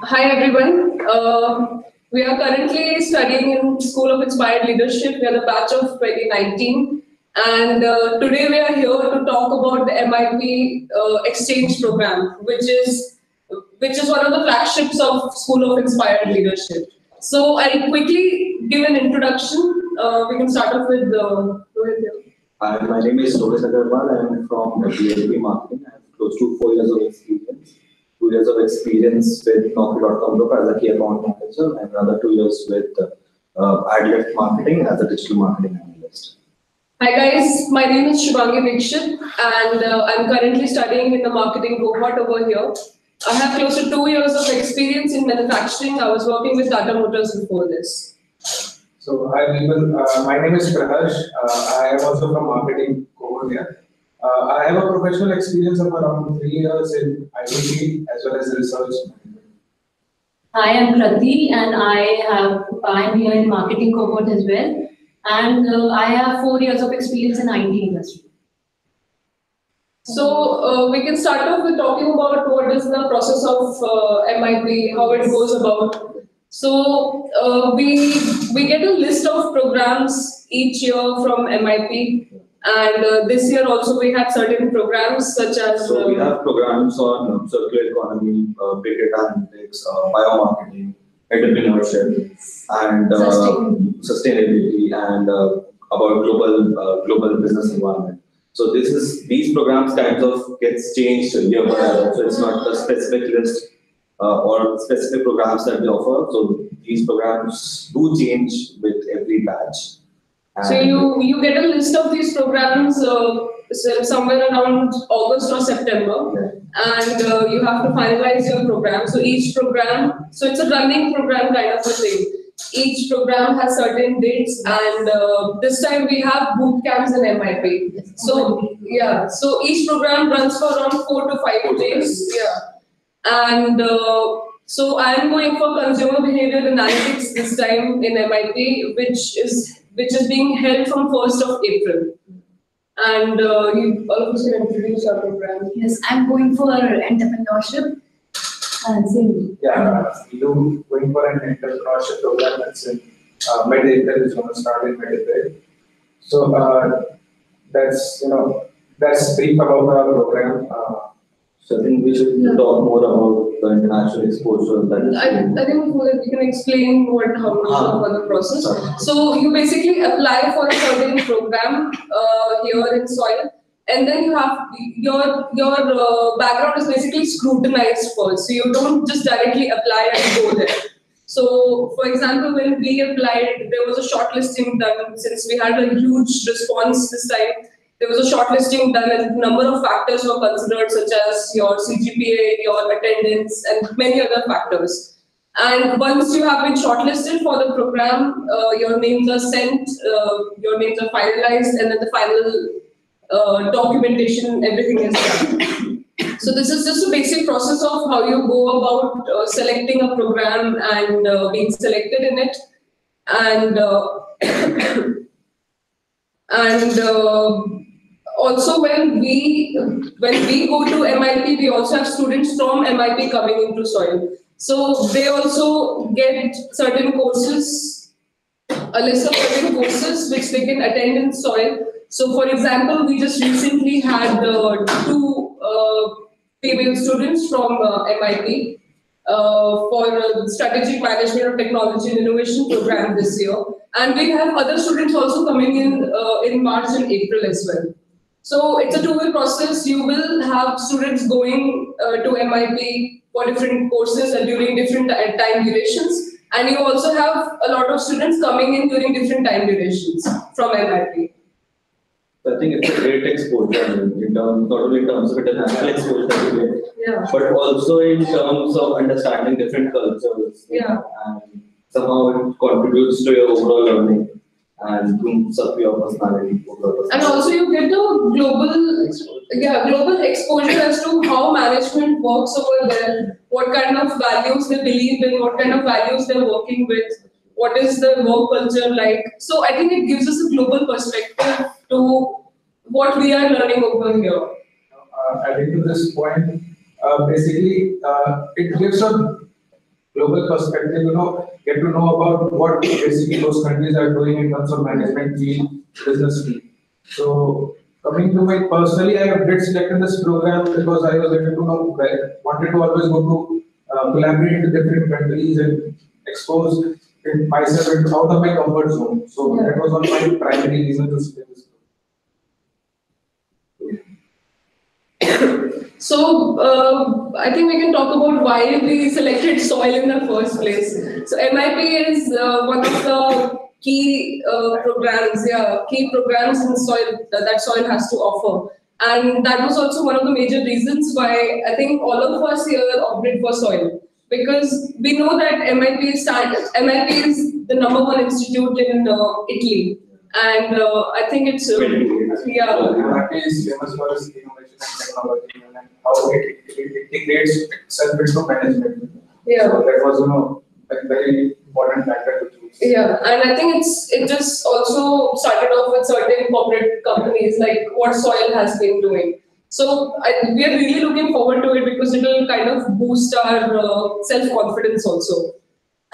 Hi everyone. We are currently studying in School of Inspired Leadership. We are the batch of 2019, and today we are here to talk about the MIP exchange program, which is one of the flagships of School of Inspired Leadership. So I'll quickly give an introduction. We can start off with Rohit here. Hi, my name is Rohit Agarwal. I am from BLP Marketing. I have close to 4 years of experience. 2 years of experience with Naukri.com Group as a key account manager, and another 2 years with AdLift Marketing as a digital marketing analyst. Hi guys, my name is Shubhangi Dikshit, and I'm currently studying in the marketing cohort over here. I have close to 2 years of experience in manufacturing. I was working with Tata Motors before this. So hi people, my name is Prahash. I am also from marketing cohort here. I have a professional experience of around 3 years in IT as well as research. Hi, I'm Krati, and I'm here in marketing cohort as well, and I have 4 years of experience in IT industry. So we can start off with talking about what is the process of MIP, how it goes about. So we get a list of programs each year from MIP. And this year also we have certain programs such as... So we have programs on circular economy, big data analytics, biomarketing, entrepreneurship, and sustainability, and about global business environment. So these programs kind of gets changed year by year. So it's not a specific list or specific programs that we offer. So these programs do change with every batch. So you get a list of these programs somewhere around August or September, and you have to finalize your program. So each program, so it's a running program kind of a thing. Each program has certain dates, and this time we have boot camps in MIP. So yeah, so each program runs for around 4 to 5 days. Yeah, and so I am going for consumer behavior analytics this time in MIP, which is being held from 1st of April. And you all of us can introduce our program. Yes, I'm going for entrepreneurship. Yeah, you going for an entrepreneurship program that's in mid-April, is going to start in mid-April. So that's brief about our program. So I think we should talk more about the international exposure. I think we can explain how the process. So you basically apply for a certain program here in Soil, and then you have your background is basically scrutinized first. So you don't just directly apply and go there. So, for example, when we applied, there was a shortlisting done. Since we had a huge response this time, there was a shortlisting done, and a number of factors were considered, such as your CGPA, your attendance, and many other factors. And once you have been shortlisted for the program, your names are sent, your names are finalized, and then the final documentation, everything is done. So this is just a basic process of how you go about selecting a program and being selected in it. And also when we go to MIP, we also have students from MIP coming into Soil. So they also get certain courses, a list of certain courses which they can attend in Soil. So for example, we just recently had 2 female students from MIP for strategic management of technology and innovation program this year. And we have other students also coming in March and April as well. So it's a 2-way process. You will have students going to MIP for different courses and during different time durations. And you also have a lot of students coming in during different time durations from MIP. I think it's a great exposure not only in terms of international exposure, but also in terms of understanding different cultures. Yeah. And somehow it contributes to your overall learning and boosts up your personality. And also you get a global exposure as to how management works over there, what kind of values they believe in, what kind of values they're working with, what is the work culture like. So I think it gives us a global perspective to what we are learning over here. Adding to this point, basically it gives a global perspective, get to know about what basically those countries are doing in terms of management field, business field. So coming to my personally, I did selected this program because I was able to know, wanted to always go to collaborate with different countries and expose myself out of my comfort zone. So that was one of my primary reasons to select this. So, I think we can talk about why we selected soil in the first place. So, MIP is one of the key key programs in soil that soil has to offer. And that was also one of the major reasons why I think all of us here opted for soil. Because we know that MIP is the #1 institute in Italy. And I think it's, MIP is famous for its innovation and technology and how it integrates itself into management. Yeah. So that was, a very important factor to choose. Yeah, and I think it just also started off with certain corporate companies like what Soil has been doing. So we are really looking forward to it because it will kind of boost our self-confidence also.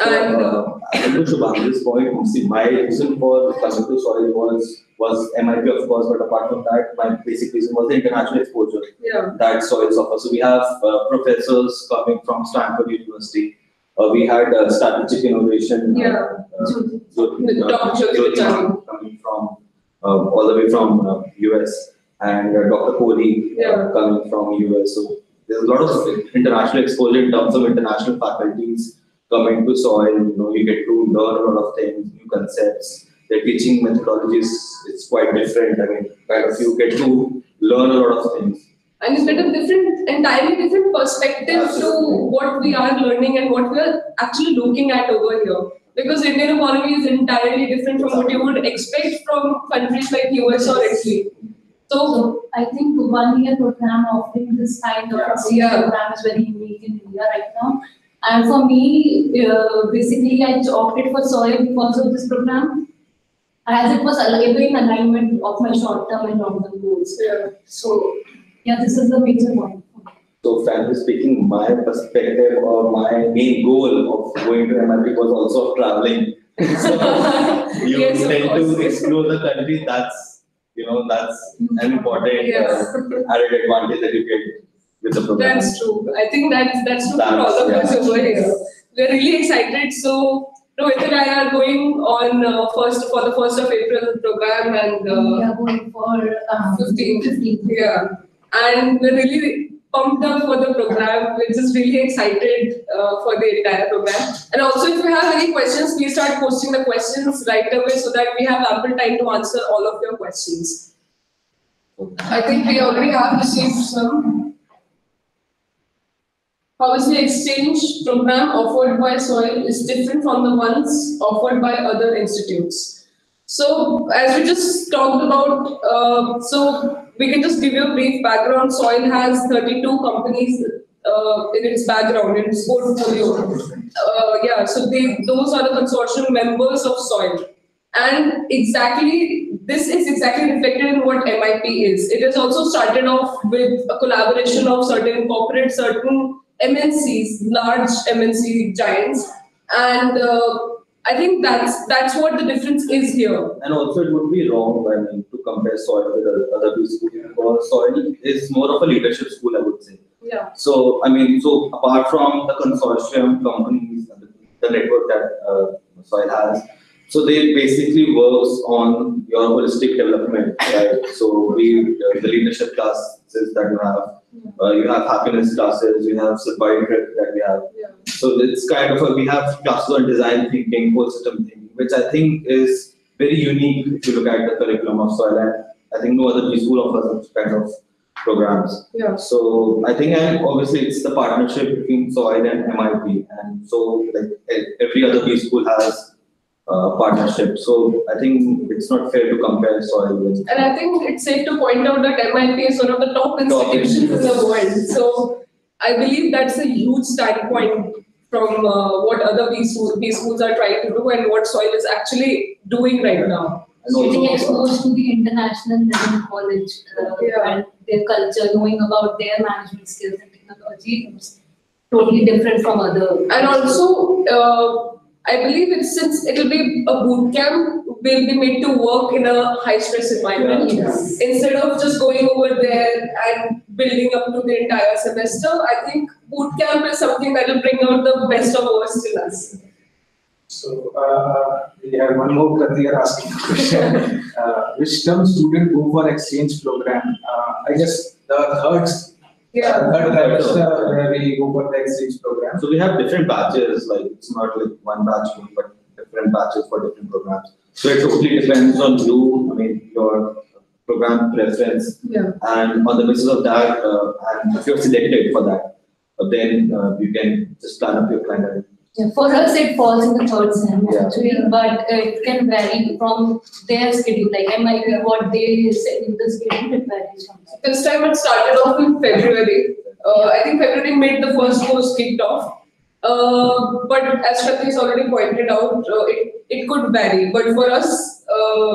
And to Shubham's point, see, my reason for coming to Soil was MIP, of course, but apart from that, my basic reason was the international exposure that Soil offers. So we have professors coming from Stanford University. We had strategic innovation. Coming from all the way from US, and Dr. Kohli coming from US. So there's a lot of international exposure in terms of international faculties coming to Soil. You get to learn a lot of things, new concepts. The teaching methodologies is quite different. I mean, kind of you get to learn a lot of things. And you get a entirely different perspective to what we are learning and what we are actually looking at over here. Because Indian economy is entirely different from what you would expect from countries like US or Italy. So I think 1 year program offering this kind of program is very unique in India right now. And for me, basically I opted for Soil because of this program, as it was in alignment of my short-term and long-term goals. So this is the major point. So frankly speaking, my perspective or my main goal of going to MIT was also of traveling. So you tend to explore the country. That's an important added advantage that you get with the program. That's true. I think that's true for all of us over here. We're really excited. So Rohit and I are going on for the 1st of April program, and we are going for 15. Yeah, and we're really pumped up for the program. We're just really excited for the entire program. And also, if you have any questions, please start posting the questions right away so that we have ample time to answer all of your questions. I think we already have received some. How is the exchange program offered by Soil is different from the ones offered by other institutes? So, as we just talked about, so we can just give you a brief background. Soil has 32 companies in its background, in its portfolio. So those are the consortium members of Soil. And this is exactly reflected in what MIP is. It has also started off with a collaboration of certain corporates, certain MNCs, large MNC giants, and I think that's what the difference is here. And also, it would be wrong to compare Soil with other schools, because Soil is more of a leadership school, I would say. Yeah. So apart from the consortium companies, the network that Soil has, so they basically works on your holistic development, right? So the leadership classes that you have happiness classes, you have survival that we have. Yeah. So it's kind of we have classes on design thinking, whole system thinking, which I think is very unique if you look at the curriculum of Soil. And I think no other B school offers such kind of programs. Yeah. So I think, and obviously it's the partnership between Soil and MIP, and so every other B school has partnership. So I think it's not fair to compare Soil with. And I think it's safe to point out that MIP is one of the top institutions in the world. So I believe that's a huge standpoint from what other B schools are trying to do and what Soil is actually doing right now. Getting exposed to the international level college and their culture, knowing about their management skills and technology. totally different from other. And also, I believe since it will be a boot camp, we'll be made to work in a high stress environment instead of just going over there and building up to the entire semester. I think boot camp is something that will bring out the best of us in us. So we have one more Pratik asking a question. Which term student go for exchange program? I guess the third trimester where we go for the exchange program. So we have different batches, like it's not like one batch, but different batches for different programs. So it totally depends on you, I mean, your program preference. And on the basis of that, and if you're selected for that, then you can just plan up your calendar. Yeah, for us, it falls in the third sem actually, but it can vary from their schedule. Like what they set in the schedule, it varies from that. This time it started off in February. I think February made the first course kicked off. But as Shruti has already pointed out, it could vary. But for us,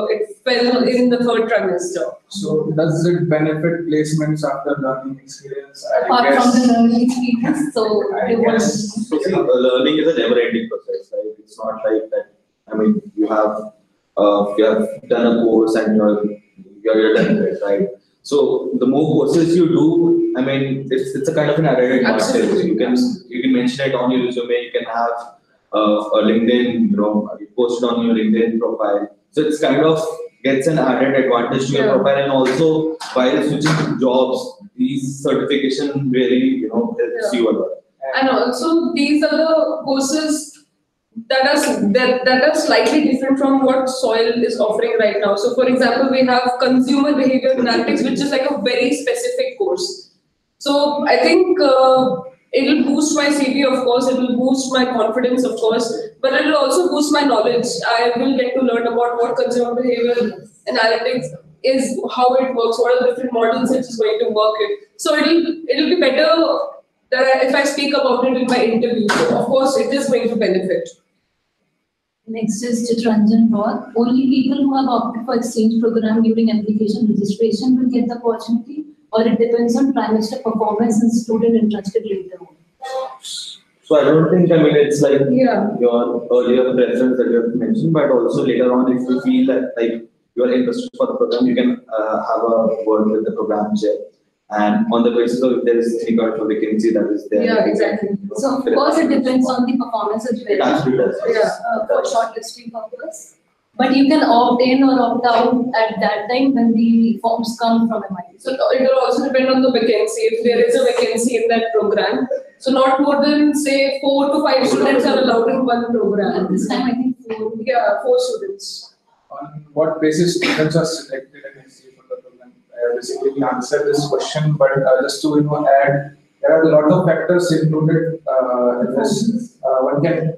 it fell in the third trimester. So does it benefit placements after learning experience? Apart from the learning experience, so learning is a never-ending process, right? It's not like that. I mean, you have done a course and you're done with it, right? So the more courses you do, I mean, it's a kind of an added advantage. You can mention it on your resume. You can have a LinkedIn, you post it on your LinkedIn profile. So it's kind of gets an added advantage to your profile, and also while switching jobs, these certification really helps you a lot. And also these are the courses that are slightly different from what SOIL is offering right now. So for example, we have consumer behavior analytics, which is like a very specific course. So I think it will boost my CV, of course, it will boost my confidence, of course, but it will also boost my knowledge. I will get to learn about what consumer behavior analytics is, how it works, what are the different models it is going to work in. So it'll be better that if I speak about it in my interview. So of course, it is going to benefit. Next is Chitranjan Roth. Only people who have opted for exchange program during application registration will get the opportunity, or it depends on trimester performance and student interested later on. So I don't think, it's like your earlier preference that you have mentioned, but also later on, if you feel that you are interested for the program, you can have a word with the program chair. And on the basis of if there is any kind of vacancy that is there. Yeah, exactly. So of course it depends on the performance as well. It actually does. For shortlisting purpose. But you can opt in or opt out at that time when the forms come from MIT. So it will also depend on the vacancy. If there is a vacancy in that program, so not more than say 4 to 5 students are allowed in one program. At this time I think 4. Yeah, 4 students. On what basis students are selected and received for the program? I basically answered this question, but just to add, there are a lot of factors included in this. One can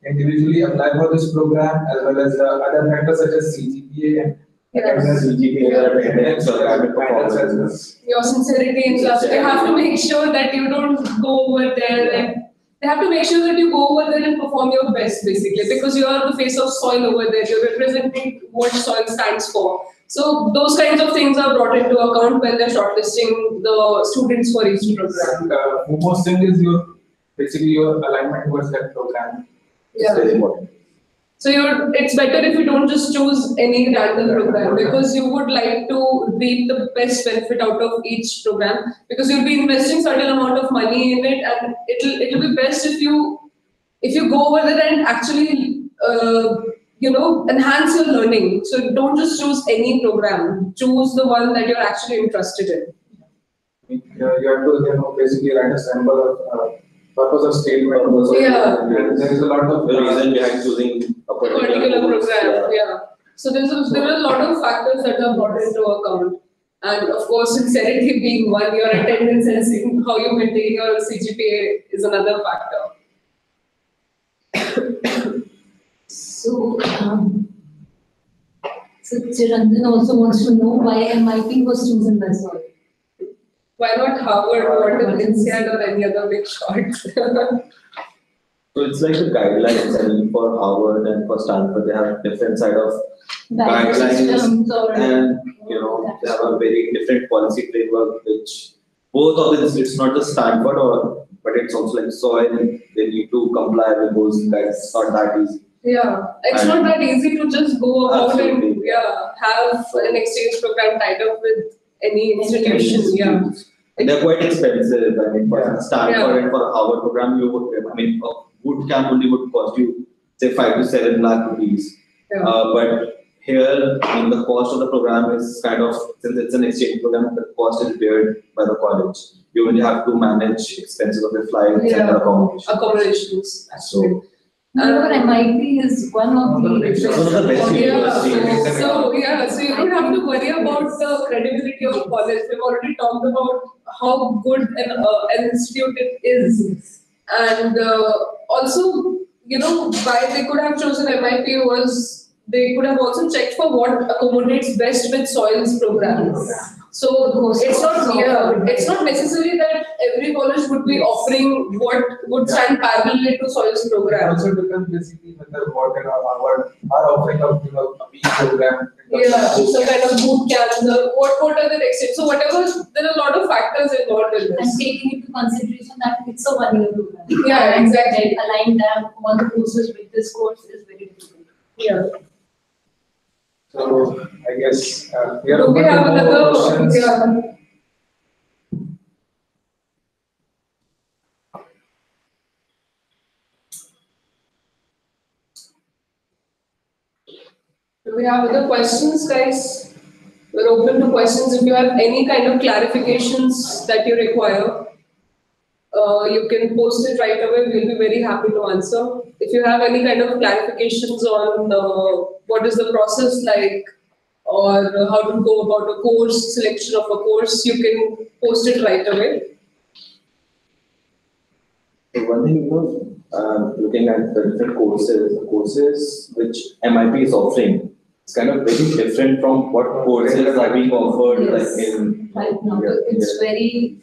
individually apply for this program, as well as other factors such as CGPA and attendance or academic performance. Your sincerity in class. They have to make sure that you don't go over there and they have to make sure that you go over there and perform your best, basically, because you are the face of SOIL over there. You're representing what SOIL stands for. So those kinds of things are brought into account when they're shortlisting the students for each program. And most thing is your alignment towards that program. Yeah. It's very important. So it's better if you don't just choose any random program, because you would like to reap the best benefit out of each program, because you'll be investing certain amount of money in it, and it'll be best if you go over there and actually enhance your learning. So don't just choose any program. Choose the one that you're actually interested in. You have to basically write a sample of purpose of statement. And there is a lot of reason behind choosing a particular program. Yeah. So there are a lot of factors that are brought into account. And of course, sincerity being one, your attendance and how you maintain your CGPA is another factor. So Chiranjan also wants to know why MIT was chosen by SOIL. Why not Harvard or INSEAD or any other big shot? So it's like the guidelines. For Harvard and for Stanford, they have different side of guidelines, and they have a very different policy framework. Which both of them, it's not just Stanford but it's also like soil. They need to comply with those guys. It's not that easy. Yeah, it's And not that easy to just go about absolutely. and have an exchange program tied up with any institution. Yeah. And they're quite expensive. I mean, for Stanford and for our program, you would, I mean, a boot camp only would cost you, say, 5 to 7 lakh rupees. Yeah. But here, I mean, the cost of the program is kind of, since it's an exchange program, the cost is beared by the college. You only have to manage expenses of your flights and accommodations. So, MIT is one of the best universities. So you don't have to worry about the credibility of college. We've already talked about how good an institute it is, and also, why they could have chosen MIT was they could have also checked for what accommodates best with soils programs. So it's not necessary that every college would be offering what would stand parallel to soils program. It also depends basically whether what are offering a B program. Some kind of boot camps or what are the extent. So whatever, there are a lot of factors involved in this. And taking into consideration that it's a 1-year program. Yeah, exactly. Align them all the courses with this course is very difficult. Yeah. So I guess we are Do we have another questions. Do we have other questions, guys? We're open to questions. If you have any kind of clarifications that you require, you can post it right away. We'll be very happy to answer. If you have any kind of clarifications on what is the process like, or how to go about a course, selection of a course, you can post it right away. One thing, looking at the different courses which MIT is offering, it's kind of very different from what courses are being offered. Yes. Like in Right now, it's very.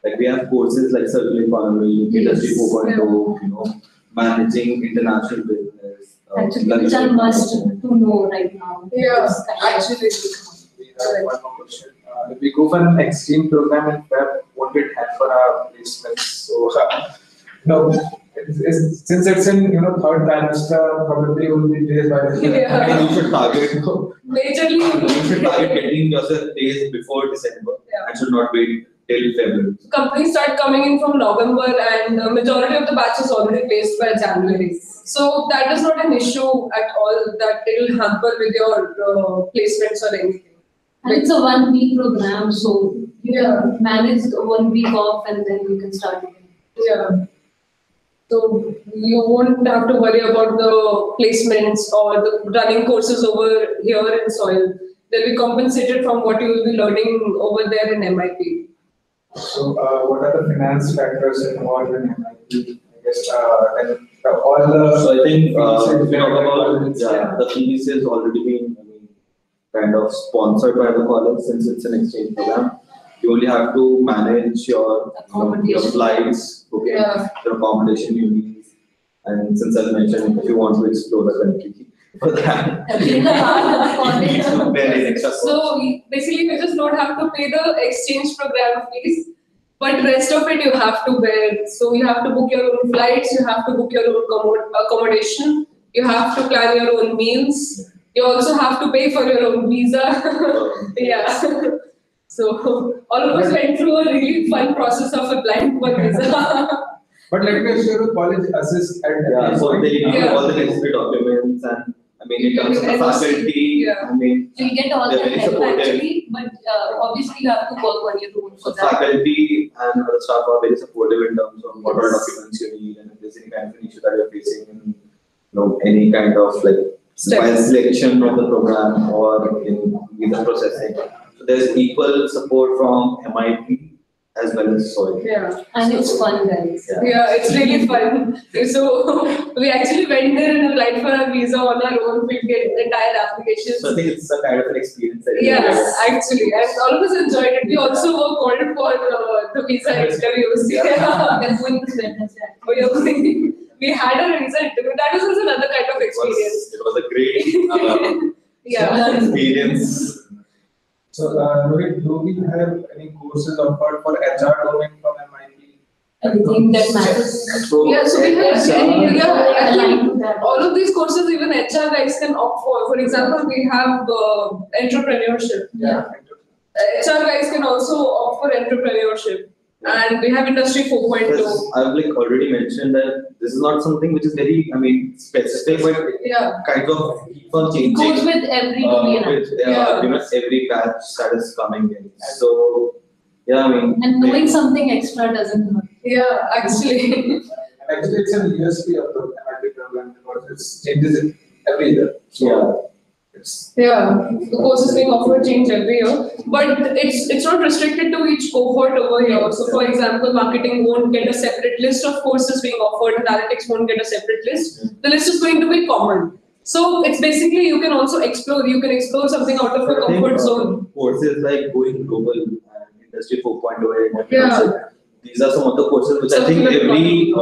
Like we have courses like circular economy, industry 4.0, managing international business. Actually, which I must to know right now. Yeah, actually. We have one more question. If we go for an exchange program in Feb, what it have for our placements? So, since it's in third trimester, probably will be days by the Yeah. I think you should target. Majorly, You should target getting yourself days before December and should not wait till February. companies start coming in from November, and the majority of the batch is already placed by January. So that is not an issue at all that it will hamper with your placements or anything. And it's a 1 week program, so you Yeah. can manage the 1 week off and then you can start again. Yeah. So you won't have to worry about the placements or the running courses over here in soil. They'll be compensated from what you will be learning over there in MIT. So, what are the finance factors involved in MIT? I guess then all the. So I think fees if we talk about and- the fees is already been kind of sponsored by the college since it's an exchange program. You only have to manage your flights, booking, your accommodation you need, and since I mentioned if you want to explore the country for that, you need to bear an extra cost. So basically, you just don't have to pay the exchange program fees, but rest of it you have to bear. So you have to book your own flights, you have to book your own accommodation, you have to plan your own meals. You also have to pay for your own visa. Yeah. So all of us went through a really fun process of applying for visa. But let me assure you, college assists at So they give Yeah. all the necessary documents, and I mean in terms of the faculty, Yeah. I mean So you get all they're the very help supportive. actually, but obviously you have to work on your own for So that. faculty and other staff are very supportive in terms of what all documents you need, and if there's any kind of issue that you're facing in any kind of by selection of the program or in visa processing. So there's equal support from MIT as well as SOIL. Yeah. And it's fun, guys. Yeah, it's really fun. So we actually went there and applied for a visa on our own. We did entire applications. So I think it's a kind of an experience. That Yes, actually, and all of us enjoyed it. We also were called for the visa interviews. Yeah. We're going to Wednesday. We had a visa interview. That was also another kind of experience. It was a great Yeah. experience. So, Rohit, do we have any courses offered for HR domain from MIT? anything that matters. So, Yeah, so we have, I aligned think to that. all of these courses, even HR guys can opt for. For example, we have entrepreneurship. Yeah. HR guys can also opt for entrepreneurship. And we have industry 4.2. I've like already mentioned that this is not something which is very, specific, but Yeah. kind of keep on It changing. goes with every domain. With Yeah. every batch that is coming in. So yeah, And knowing something extra doesn't hurt. Yeah, actually. Actually, it's an USP of the MIT program because it changes it every year. yeah. It's Yeah, the courses being offered change every year, but it's not restricted to each cohort over here. So, for example, marketing won't get a separate list of courses being offered. Analytics won't get a separate list. The list is going to be common. So it's basically you can also explore. You can explore something out of your I think, comfort zone. Courses like going global and industry 4.0 and Yeah. these are some of the courses which I think every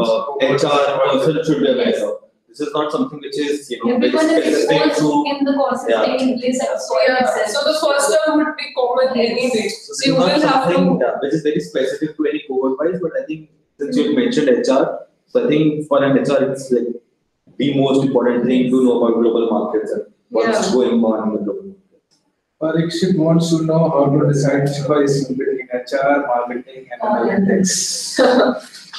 HR person should be aware of. This is not something which is very Everyone is specific exposed to. in the courses Yeah. taking place at soil Yeah, itself. so the first term would be common anyway. So So you this will is not have something to. which is very specific to any cohort wise, but I think since you mentioned HR, so I think for an HR it's like the most important thing to know about global markets and what's Yeah. going on in the global markets. Parikshit wants to know how to decide choice between HR, marketing, and analytics.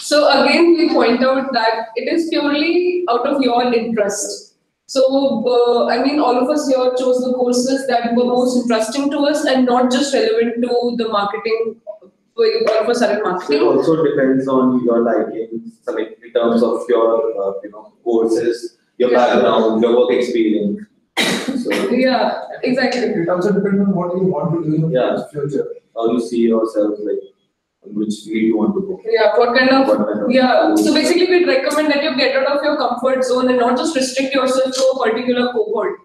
So again, we point out that it is purely out of your interest. So all of us here chose the courses that were most interesting to us and not just relevant to the marketing. All of us are in So it marketing. also depends on your likings, in terms of your courses, your Yeah. background, your work experience. So Yeah, exactly. It also depends on what you want to do in Yeah. the future. how you see yourself, like in which field you want to go. Yeah, what kind of. What kind of- Yeah, so basically, we'd recommend that you get out of your comfort zone and not just restrict yourself to a particular cohort.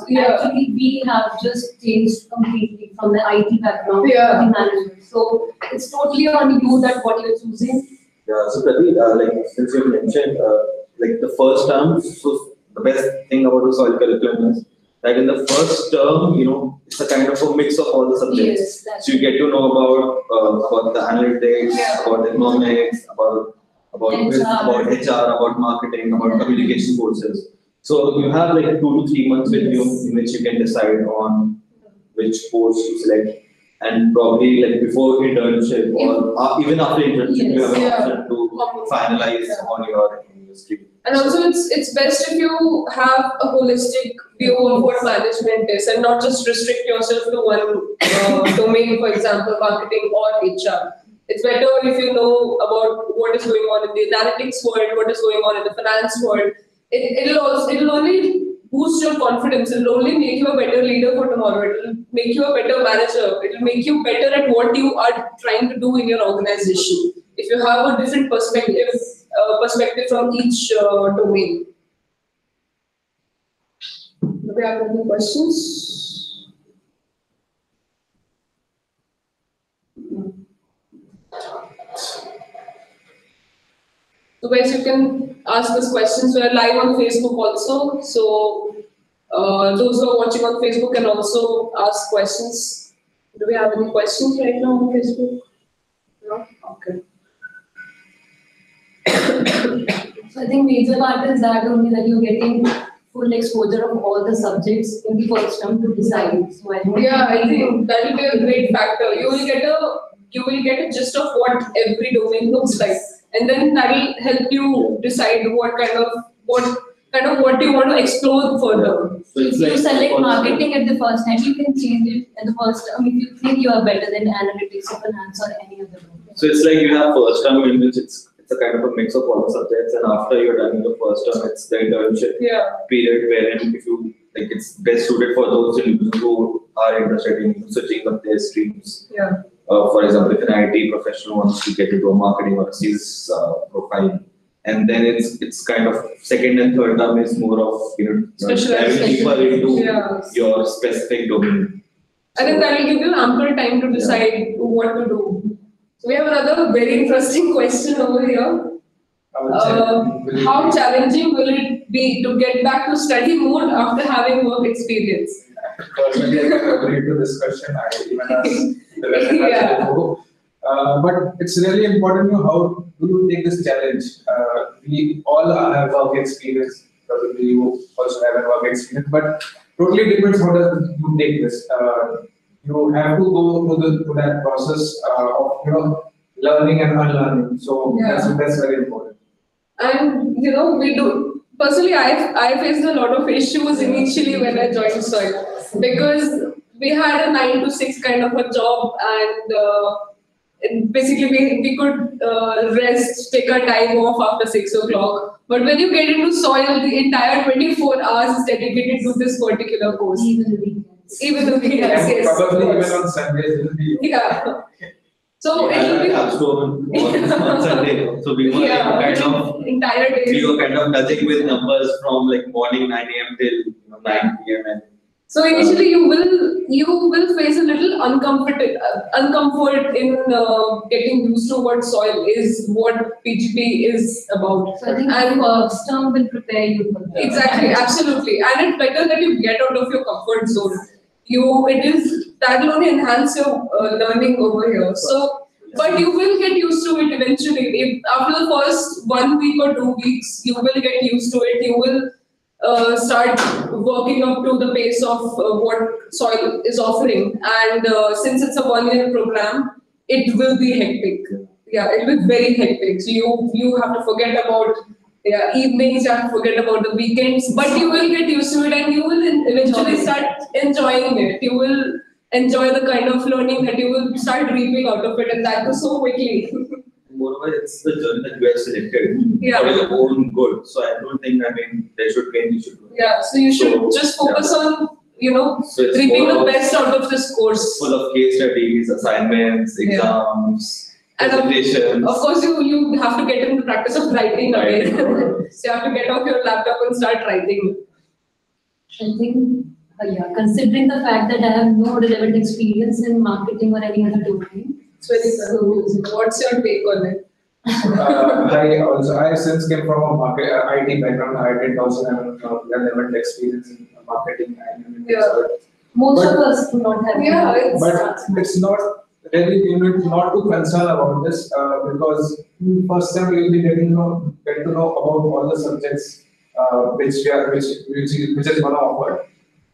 Yeah. Actually, we have just changed completely from the IT background Yeah. to the management. So it's totally on you that what you're choosing. Yeah, so Pradeep, since you mentioned, the first term, so the best thing about the soil curriculum is that in the first term, it's a kind of a mix of all the subjects. Yes, that's So you get to know about the analytics, Yeah. about economics, about HR. HR, about marketing, about communication courses. So you have like 2 to 3 months with you in which you can decide on which course you select. And probably like before internship or even after internship, you have an Yes. option to finalize on your stream. And also, it's best if you have a holistic view of what management is and not just restrict yourself to one domain, for example, marketing or HR. It's better if you know about what is going on in the analytics world, what is going on in the finance world. It'll only boost your confidence. It'll only make you a better leader for tomorrow. It'll make you a better manager. It'll make you better at what you are trying to do in your organization. If you have a different perspective from each domain. Do we have any questions? So guys, you can ask us questions. We are live on Facebook also. So those who are watching on Facebook can also ask questions. Do we have any questions right now on Facebook? No? Okay. So I think major part is that only that you're getting full exposure of all the subjects in the first term to decide. So I don't Yeah, I think that will be a great factor. You will get a gist of what every domain looks like, and then that will help you decide what you want to explore further. So if it's you like select marketing at the first time, you can change it at the first term if you think you are better than analytics or finance or any other domain. So it's like you have first term in which it's a kind of a mix of all the subjects, and after you're done in the first term, it's the internship Yeah. period wherein if you like, it's best suited for those who are interested in switching up their streams. Yeah. For example, if an IT professional wants to get into a marketing or a sales profile, and then it's kind of second and third term is more of Specialized. diving deeper into Yeah. your specific domain. I think that will give you ample time to decide what to do. So we have another very interesting question over here. How challenging will it be to get back to study mode after having work experience? Personally, I can agree to this question. I even asked the webinar Yeah. before. But it's really important to know how do you take this challenge. We all have work experience. Probably you also have a work experience, but totally depends how does you take this. You have to go through that process of learning and unlearning. So that's very important. And we do personally. I faced a lot of issues initially when I joined Soil because we had a 9 to 6 kind of a job, and basically we could rest, take our time off after 6 o'clock. But when you get into Soil, the entire 24 hours is dedicated to this particular course. Even the weekends. Even the weekends, And yes. probably even on Sundays will be. Yeah. So it will be on Sunday. So we were kind of entire days. we were kind of touching with numbers from like morning 9 a.m. till 9 p.m. and so initially you will face a little uncomfort in getting used to what Soil is, what PGP is about. So I think first term will prepare you for that. Exactly, absolutely, and it's better that you get out of your comfort zone. That will only enhance your learning over here. So, but you will get used to it eventually. If after the first 1 week or 2 weeks, you will get used to it. You will start working up to the pace of what Soil is offering. And since it's a 1 year program, it will be hectic. Yeah, it will be very hectic. So you have to forget about evenings, you have to forget about the weekends, but you will get used to it and you will eventually start enjoying it. You will enjoy the kind of learning that you will start reaping out of it, and that was so quickly. moreover, it's the journey that you have selected Yeah. for your own good. So I don't think, there should be any issue. Yeah, so you should just focus on, So it's reaping the more best out of this course. full of case studies, assignments, exams, And presentations. of course, you have to get in the practice of writing again. Right. So you have to get off your laptop and start writing. I think, considering the fact that I have no relevant experience in marketing or any other domain. It's very confusing. What's your take on it? I since came from a IT background. I did also have relevant experience in marketing and Most of us do not have. but it's not really you need not to concern about this because first time you will be get to know about all the subjects which is going to offer.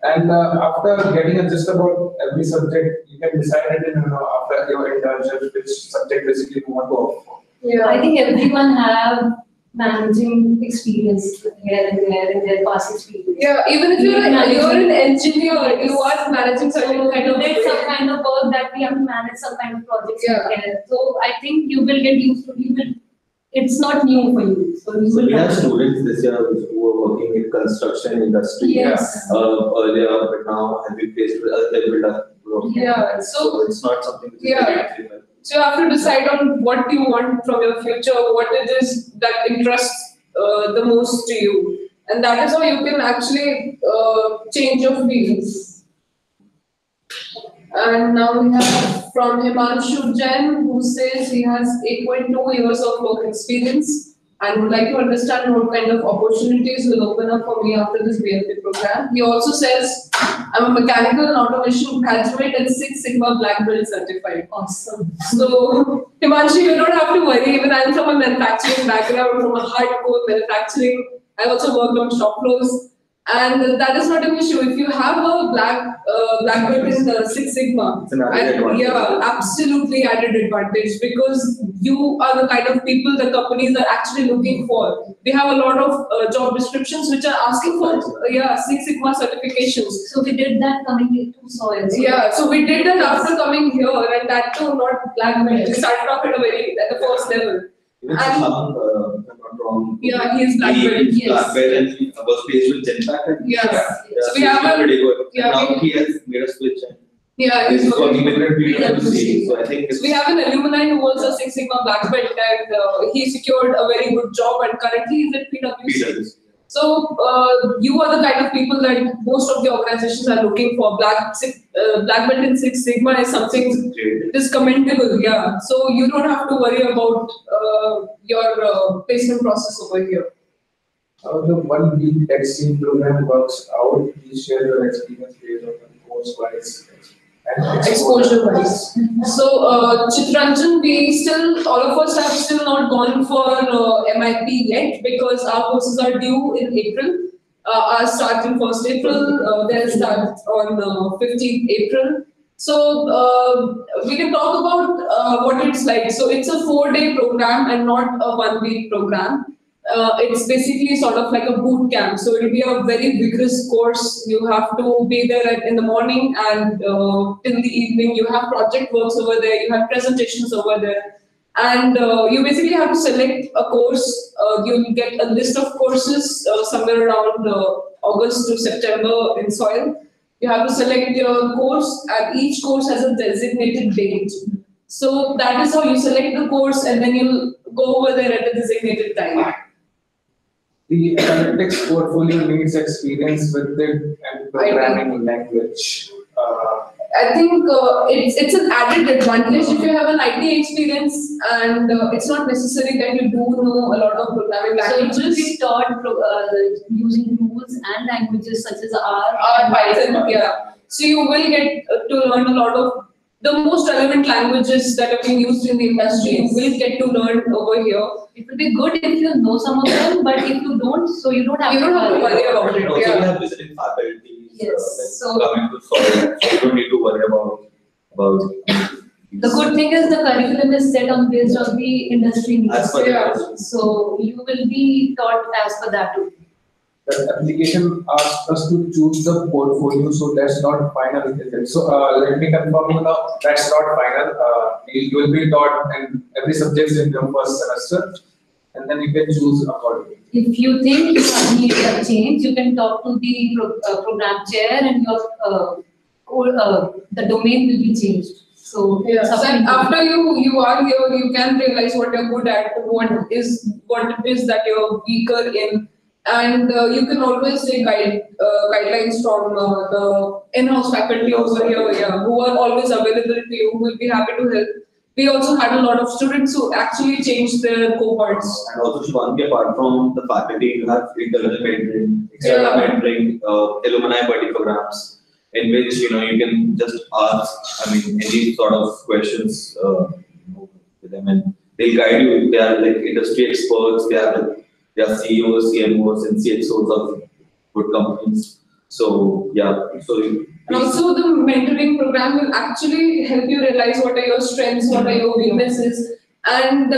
And after getting a gist about every subject, you can decide it after your internship which subject basically you want to offer. Yeah. I think everyone have managing experience here and there in their past experience. Yeah, even if you're an engineer, you are managing certain kind of did some kind of work that we have to manage some kind of projects. Yeah. Together. So I think you will get used to it. It's not new for you. So So we have students this year who are working in construction industry. Yes. Earlier, but now have been faced with other build-up. Yeah. So it's not something which is Yeah. So you have to decide on what you want from your future, what it is that interests the most to you, and that is how you can actually change your fields. And now we have from Himanshu Jain, who says he has 8.2 years of work experience and would like to understand what kind of opportunities will open up for me after this BLP program. He also says, I'm a mechanical and automation graduate and Six Sigma Black Belt certified. awesome. So, Himanshu, you don't have to worry. Even I'm from a manufacturing background, from a hardcore manufacturing. I also worked on shop floors. And that is not an issue. If you have a black belt in the Six Sigma, It's an added advantage. yeah, absolutely added advantage because you are the kind of people the companies are actually looking for. We have a lot of job descriptions which are asking for Six Sigma certifications. So we did that coming into Soil. Yeah, so we did that after coming here, and that too not black belt. We started off at the first level. Even And- Shashank, if I'm not wrong. Yeah, he is black belt. He is Yes. black belt and he was placed with Genpact. Yes. Yeah, So we have a pretty good. yeah, Now we- he has made a switch and yeah. he's he's working with PwC. PwC. So I think it's We have an alumni who was a Six Sigma black belt, and he secured a very good job, and currently he's at PwC. PwC. So you are the kind of people that most of the organizations are looking for. Black belt in Six Sigma is something Great. it is commendable, yeah. So you don't have to worry about your placement process over here. How the 1 week exchange program works out? Please share your experience based on the course-wise. and exposure wise. So, Chitranjan, all of us have still not gone for MIP yet because our courses are due in April. Ours start in 1st April, they'll start on 15th April. So, we can talk about what it's like. So, it's a 4-day program and not a 1-week program. It's basically sort of like a boot camp. So it'll be a very vigorous course. You have to be there in the morning and till the evening. You have project works over there. You have presentations over there. And you basically have to select a course. You'll get a list of courses somewhere around August to September in soil. You have to select your course, and each course has a designated date. So that is how you select the course, and then you'll go over there at a designated time. The analytics portfolio needs experience with it and programming language. I think it's an added advantage if you have an IT experience, and it's not necessary that you do know a lot of programming languages. So it will be taught using tools and languages such as R and Python, yeah. So you will get to learn a lot of the most relevant languages that are being used in the industry. You will get to learn over here. It will be good if you know some of them, but if you don't, so you don't have to worry about it. Also, yeah. we have visiting faculty. Yes. So coming to soil, so you don't need to worry about. The good thing is the curriculum is set on based on the industry needs. As per the So you will be taught as per that too. The application asks us to choose the portfolio, so that's not final. So let me confirm you now, that's not final. You will be taught in every subject in your first semester, and then you can choose accordingly. If you think you need a change, you can talk to the program chair, and your the domain will be changed. So, yeah. So after you are here, you can realize what you're good at, what it is that you're weaker in. And you can always take guidelines from the in-house faculty over here, yeah, who are always available to you, who will be happy to help. We also had a lot of students who actually changed their cohorts. And also, Shivangi, apart from the faculty, you have internal mentoring, external mentoring, alumni buddy programs, in which you can just ask, any sort of questions to them, and they'll guide you. They are like industry experts. They are CEOs, CMOs, and CXOs of good companies. So yeah, and also the mentoring program will actually help you realize what are your strengths, what are your weaknesses, and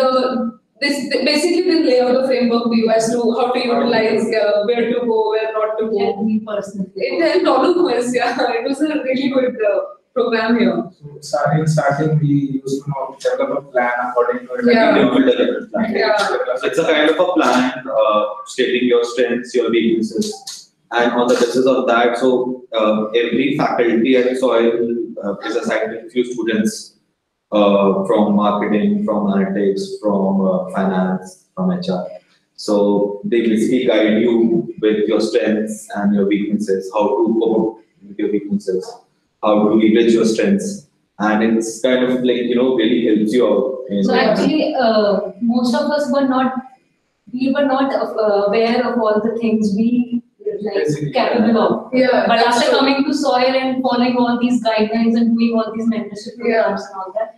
this basically will lay out a framework for you as to how to utilize, where to go, where not to go. Me personally, it helped all of us. Yeah, it was a really good program here. So starting we used to develop a plan according to it. Yeah. So it's a kind of a plan stating your strengths, your weaknesses, and on the basis of that, so every faculty at SOIL is assigned a few students from marketing, from analytics, from finance, from HR. So they basically guide you with your strengths and your weaknesses, how to cope with your weaknesses, how to leverage your strengths, and it's kind of like really helps you out. So actually, most of us were not aware of all the things we capable of. Yeah. But after coming to SOIL and following all these guidelines and doing all these mentorship programs and all that,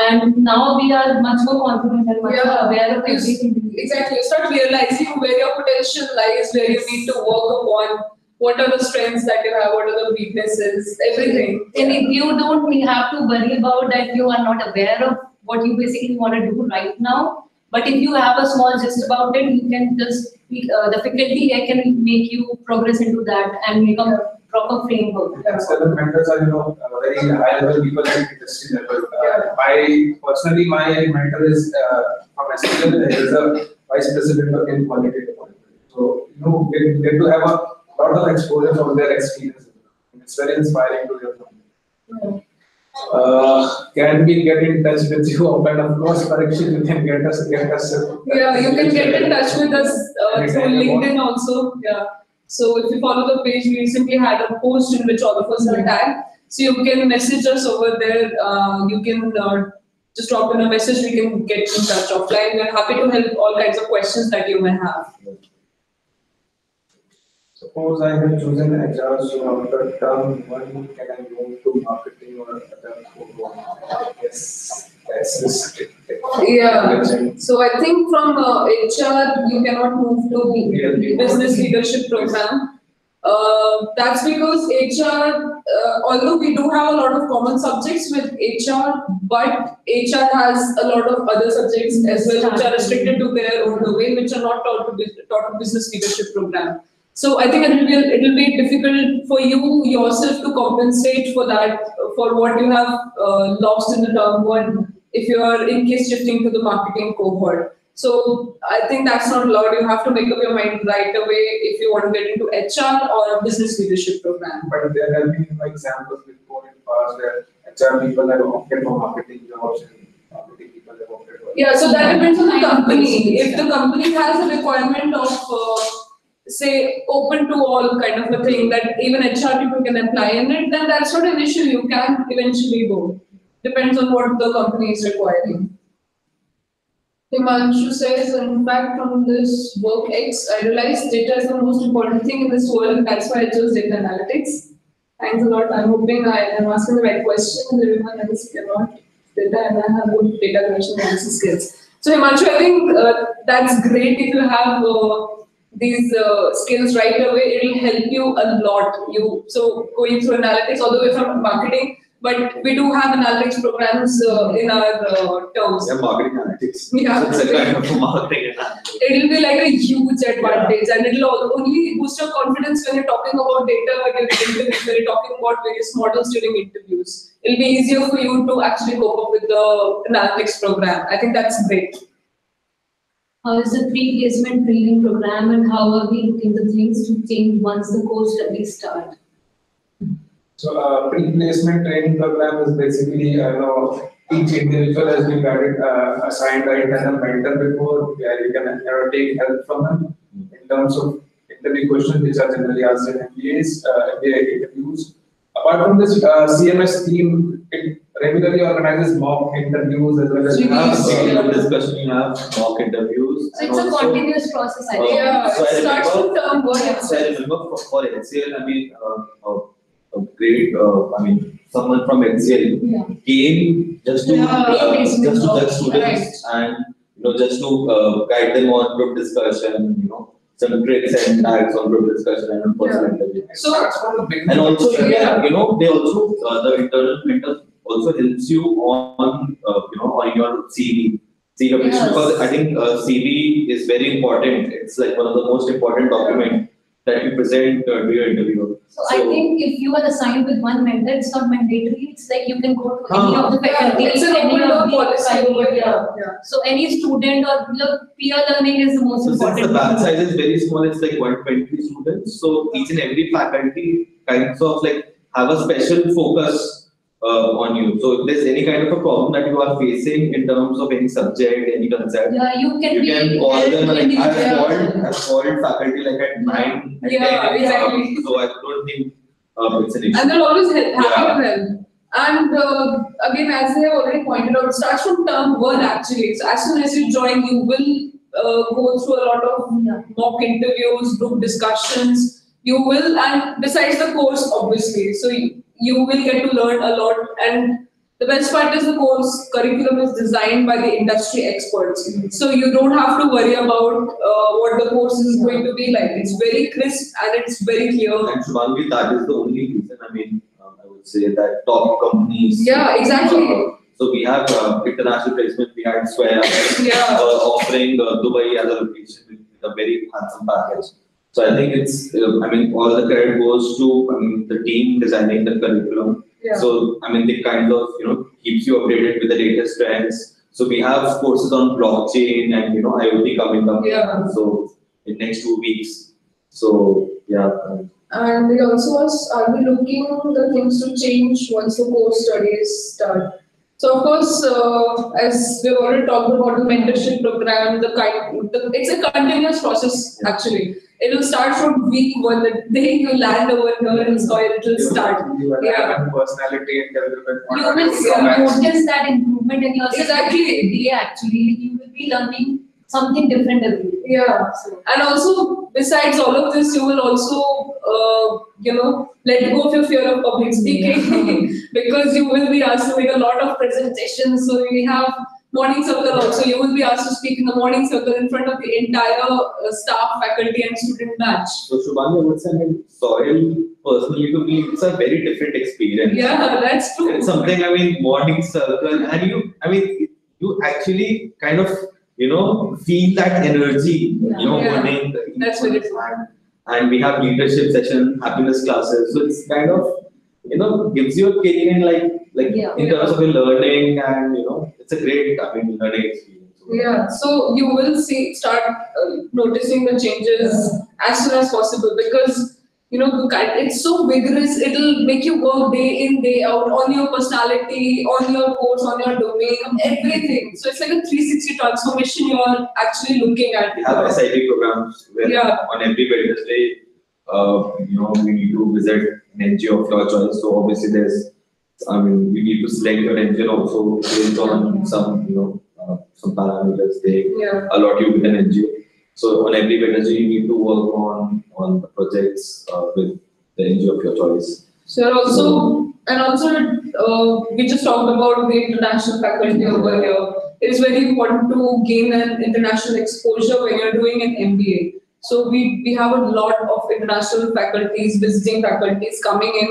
and now we are much more confident and much more aware of everything. Exactly. You start realizing where your potential lies, where you need to work upon. What are the strengths that you have? What are the weaknesses? Everything. And if you don't have to worry about that, you are not aware of what you basically want to do right now. But if you have a small gist about it, you can just the faculty can make you progress into that and make a proper framework. The mentors are very high level people at industry level. My mentor is from STL. He is a vice president in quality development. So get to have a lot of exposure from their experience. It's very inspiring to hear from them. Can we get in touch with you? And of course, Parikshit, you can get us. Yeah, you can get in touch with us through LinkedIn also. Yeah. So if you follow the page, we recently had a post in which all of us are tagged. So you can message us over there. You can just drop in a message. We can get in touch offline. We're happy to help all kinds of questions that you may have. Suppose I have chosen HR, so after term one, can I move to marketing or other one? Yes, that's the strict. Yeah. So I think from HR you cannot move to business leadership program. That's because HR, although we do have a lot of common subjects with HR, but HR has a lot of other subjects as well which are restricted to their own domain, which are not taught to business leadership program. So I think it will be difficult for you yourself to compensate for that, for what you have lost in the term one if you are in case shifting to the marketing cohort. So I think that's not allowed. You have to make up your mind right away if you want to get into HR or a business leadership program. But there have been examples before in the past where HR people have opted for marketing jobs and marketing people have opted for. Yeah, so that depends on the company. If the company has a requirement of say open to all kind of a thing that even HR people can apply in it, then that's not an issue. You can eventually go. Depends on what the company is requiring. Himanshu says, in fact, from this work X, I realized data is the most important thing in this world, and that's why I chose data analytics. Thanks a lot. I'm hoping I am asking the right question. Everyone else cannot data, and I have good data collection analysis skills. So, Himanshu, I think that's great if you have these skills right away. It will help you a lot. So going through analytics all the way from marketing. But we do have analytics programs in our terms. Yeah, marketing analytics. Yeah. So it's a kind of marketing analytics. It will be like a huge advantage, and it will only boost your confidence when you're talking about data, when you're talking about various models during interviews. It'll be easier for you to actually cope up with the analytics program. I think that's great. How is the pre-placement training program, and how are we looking the things to change once the course studies start? So, pre-placement training program is basically, each individual has been assigned as a mentor before, where you can take help from them in terms of interview questions which are generally asked in MBA interviews. Apart from this, CMS team, it regularly organizes mock interviews as well as discussion, you have mock interviews. So it's a continuous process, I think. Yeah, it starts from term one. So I remember for HCL, a great, someone from HCL came just to judge students and just to guide them on group discussion, some tricks and tags on group discussion and on personal interview. So and also they also the internal mentor also helps you on on your CV. Because I think CV is very important. It's like one of the most important documents that you present to your interviewer. So I think if you are assigned with one mentor, it's not mandatory. It's like you can go to any of the faculty. It's an open door policy. So any student or peer learning is the most important. Since the batch size is very small, it's like 120 students. So each and every faculty kinds of have a special focus on you. So if there's any kind of a problem that you are facing in terms of any subject, any concept, you can call them. I've called faculty at 9 and 10. Exactly. So I don't think it's an issue. And they'll always happy to help. And again, as they have already pointed out, it starts from term one actually. So as soon as you join, you will go through a lot of mock interviews, group discussions. You will, and besides the course, obviously. So you will get to learn a lot, and the best part is the course curriculum is designed by the industry experts. So you don't have to worry about what the course is going to be like. It's very crisp and it's very clear. And Shubhangi, that is the only reason, I would say that top companies. Yeah, exactly. So we have international placement, we had Square offering Dubai as a location with a very handsome package. So I think it's, all the credit goes to the team designing the curriculum. Yeah. So, they kind of, keeps you updated with the latest trends. So we have courses on blockchain and, IoT coming up. Yeah. So in next 2 weeks. So, yeah. And they also asked, are we looking the things to change once the course studies start? So of course, as we've already talked about the mentorship program, it's a continuous process actually. It will start from week one, the day you land over here in soil, it will start. Personality and development. You will notice that improvement in yourself. Exactly. Actually, you will be learning something different every day. Yeah. And also, besides all of this, you will also let go of your fear of public speaking because you will be asked to make a lot of presentations. So we have morning circle also. You will be asked to speak in the morning circle in front of the entire staff, faculty, and student batch. So Shubhani, I would say, soil personally to me, it's a very different experience. Yeah, that's true. It's something, morning circle, and you actually kind of, feel that energy, morning. That's very true. And we have leadership session, happiness classes. So it's kind of, gives you a kick in in terms of your learning, and it's a great learning experience. Yeah, so you will start noticing the changes as soon as possible because it's so vigorous. It'll make you work day in, day out on your personality, on your course, on your domain, everything. So it's like a 360 transformation you're actually looking at. We have SIP programs where on every Wednesday, we need to visit an NGO of your choice. So obviously we need to select your NGO also based on some parameters. They allot you with an NGO. So on every Wednesday, you need to work on the projects with the NGO of your choice. So we just talked about the international faculty over here. It is very important to gain an international exposure when you're doing an MBA. So we have a lot of international faculties, visiting faculties coming in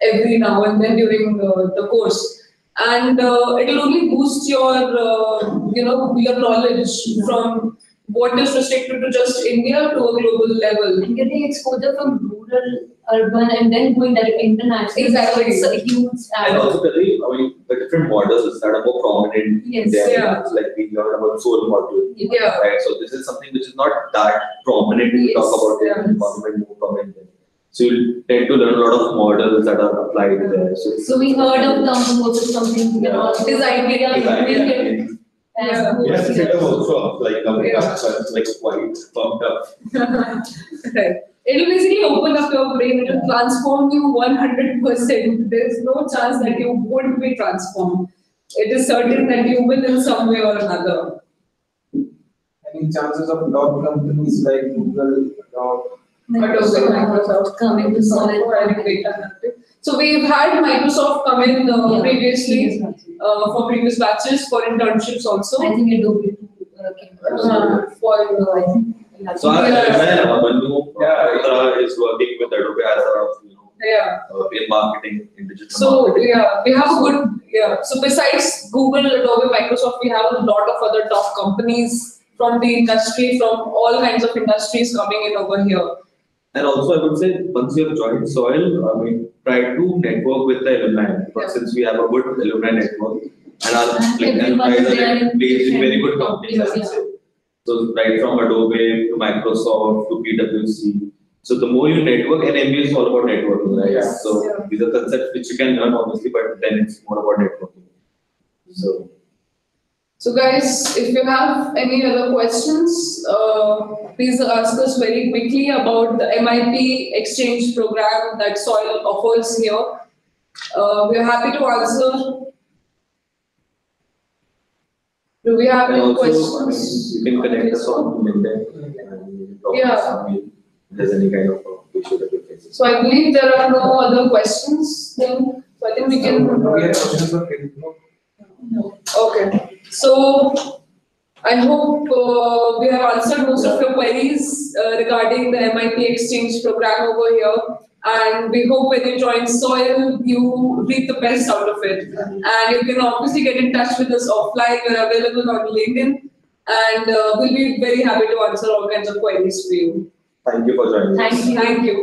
every now and then during the course. And it'll only boost your your knowledge from what is restricted to just India to a global level. And getting exposure from rural, urban, and then going direct international. Exactly. It's a huge. And also, the different models that are more prominent. Yes. Like we learned about soul model. Yeah. Right. So this is something which is not that prominent. We talk about it. More prominent. So you tend to learn a lot of models that are applied there. So we heard of terms versus something. Design. Yes, it also quite pumped up. Right. It will basically open up your brain. It will transform you 100%. There is no chance that you won't be transformed. It is certain that you will in some way or another. Any chances of top companies like Google, Microsoft coming to solid. So we've had Microsoft come in previously for previous batches for internships also. I think Adobe So Manu is working with Adobe as in marketing, in digital marketing. We have a good So besides Google, Adobe, Microsoft, we have a lot of other top companies from the industry, from all kinds of industries coming in over here. And also, I would say, once you have joined Soil, try to network with the alumni. Because since we have a good alumni network, and our alumni are based in very good companies, I would say. So, right from Adobe to Microsoft to PwC. So, the more you network, and MBA is all about networking, right? Yes. So, these are concepts which you can learn, obviously, but then it's more about networking. So guys, if you have any other questions, please ask us very quickly about the MIP exchange program that Soil offers here. We are happy to answer. Do we have any questions? You can connect us on LinkedIn. If there's any kind of issue that you're facing. So I believe there are no other questions then. So I think we can. Okay. So I hope we have answered most of your queries regarding the MIP exchange program over here. And we hope when you join Soil, you reap the best out of it. And you can obviously get in touch with us offline. We're available on LinkedIn. And we'll be very happy to answer all kinds of queries for you. Thank you for joining us. Thank you.